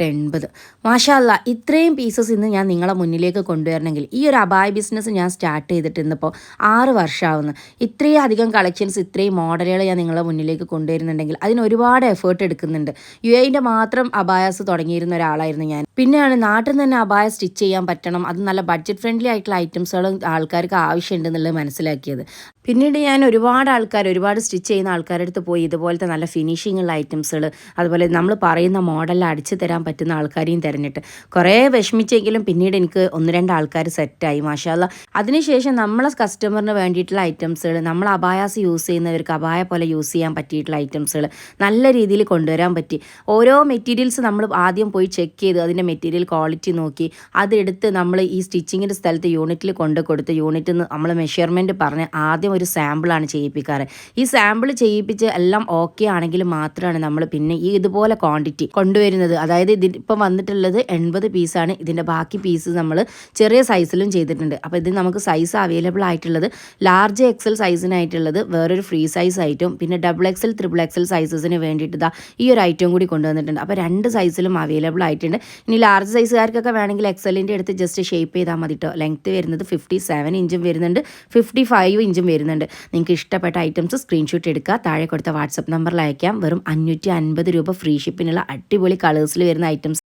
880. മാഷാ അല്ലാ, ഇത്രയും പീസസ് ഇന്ന് ഞാൻ നിങ്ങളെ മുന്നിലേക്ക് കൊണ്ടുവരണമെങ്കിൽ ഈ ഒരു അബായ ബിസിനസ് ഞാൻ സ്റ്റാർട്ട് ചെയ്തിട്ട് ഇന്നിപ്പോൾ 6 വർഷമാവുന്നു. ഇത്രയും അധികം കളക്ഷൻസ്, ഇത്രയും മോഡലുകൾ ഞാൻ നിങ്ങളെ മുന്നിലേക്ക് കൊണ്ടുവരുന്നുണ്ടെങ്കിൽ അതിന് ഒരുപാട് എഫേർട്ട് എടുക്കുന്നുണ്ട്. UAE മാത്രം അബായാസ് തുടങ്ങിയിരുന്ന ഒരാളായിരുന്നു ഞാൻ. പിന്നെയാണ് നാട്ടിൽ നിന്ന് തന്നെ അബായ സ്റ്റിച്ച് ചെയ്യാൻ പറ്റണം, അത് നല്ല ബഡ്ജറ്റ് ഫ്രണ്ട്ലി ആയിട്ടുള്ള ഐറ്റംസുകളും ആൾക്കാർക്ക് ആവശ്യമുണ്ടെന്നുള്ളത് മനസ്സിലാക്കിയത്. പിന്നീട് ഞാൻ ഒരുപാട് സ്റ്റിച്ച് ചെയ്യുന്ന ആൾക്കാരുടെ അടുത്ത് പോയി ഇതുപോലത്തെ നല്ല ഫിനിഷിംഗ് ഉള്ള ഐറ്റംസുകൾ, അതുപോലെ നമ്മൾ പറയുന്ന മോഡലിൽ അടിച്ചു തരാൻ പറ്റുന്ന ആൾക്കാരെയും തിരഞ്ഞിട്ട് കുറേ വിഷമിച്ചെങ്കിലും പിന്നീട് എനിക്ക് 1-2 ആൾക്കാർ സെറ്റായി മാഷാ അല്ലാ. അതിനുശേഷം നമ്മളെ കസ്റ്റമറിന് വേണ്ടിയിട്ടുള്ള ഐറ്റംസുകൾ, നമ്മൾ അബായാസ് യൂസ് ചെയ്യുന്നവർക്ക് അബായ പോലെ യൂസ് ചെയ്യാൻ പറ്റിയിട്ടുള്ള ഐറ്റംസുകൾ നല്ല രീതിയിൽ കൊണ്ടുവരാൻ പറ്റി. ഓരോ മെറ്റീരിയൽസ് നമ്മൾ ആദ്യം പോയി ചെക്ക് ചെയ്ത് അതിൻ്റെ മെറ്റീരിയൽ ക്വാളിറ്റി നോക്കി അതെടുത്ത് നമ്മൾ ഈ സ്റ്റിച്ചിങ്ങിൻ്റെ സ്ഥലത്ത് യൂണിറ്റിൽ കൊടുത്ത് യൂണിറ്റിൽ നിന്ന് നമ്മൾ മെഷർമെൻറ്റ് പറഞ്ഞ് ആദ്യം ഒരു സാമ്പിളാണ് ചെയ്യിപ്പിക്കാറ്. ഈ സാമ്പിൾ ചെയ്യിപ്പിച്ച് എല്ലാം ഓക്കെ ആണെങ്കിൽ മാത്രമാണ് നമ്മൾ പിന്നെ ഈ ഇതുപോലെ ക്വാണ്ടിറ്റി കൊണ്ടുവരുന്നത്. അതായത് ഇതിപ്പം വന്നിട്ടുള്ളത് 80 പീസാണ്. ഇതിൻ്റെ ബാക്കി പീസ് നമ്മൾ ചെറിയ സൈസിലും ചെയ്തിട്ടുണ്ട്. അപ്പോൾ ഇത് നമുക്ക് സൈസ് അവൈലബിൾ ആയിട്ടുള്ളത് ലാർജ് XL സൈസിനായിട്ടുള്ളത് വേറൊരു ഫ്രീ സൈസ് ആയിട്ടും പിന്നെ XXL, XXL സൈസസിന് വേണ്ടിയിട്ട് ഇതാ ഈ ഒരു ഐറ്റം കൂടി കൊണ്ടുവന്നിട്ടുണ്ട്. അപ്പോൾ 2 സൈസിലും അവൈലബിൾ ആയിട്ടുണ്ട്. ഇനി ലാർജ് സൈസുകാർക്കൊക്കെ വേണമെങ്കിൽ XLൻ്റെ അടുത്ത് ജസ്റ്റ് ഷേപ്പ് ചെയ്താൽ മതി കേട്ടോ. ലെങ്ത്ത് വരുന്നത് 57 ഇഞ്ചും വരുന്നുണ്ട്, 55 ഇഞ്ചും വരുന്നുണ്ട്. നിങ്ങൾക്ക് ഇഷ്ടപ്പെട്ട ഐറ്റംസ് സ്ക്രീൻഷോട്ട് എടുക്കുക, താഴെ കൊടുത്ത വാട്സപ്പ് നമ്പറിൽ അയക്കാം. വെറും 550 രൂപ ഫ്രീ ഷിപ്പിനുള്ള അടിപൊളി കളേഴ്സിൽ വരുന്ന ഐറ്റംസ്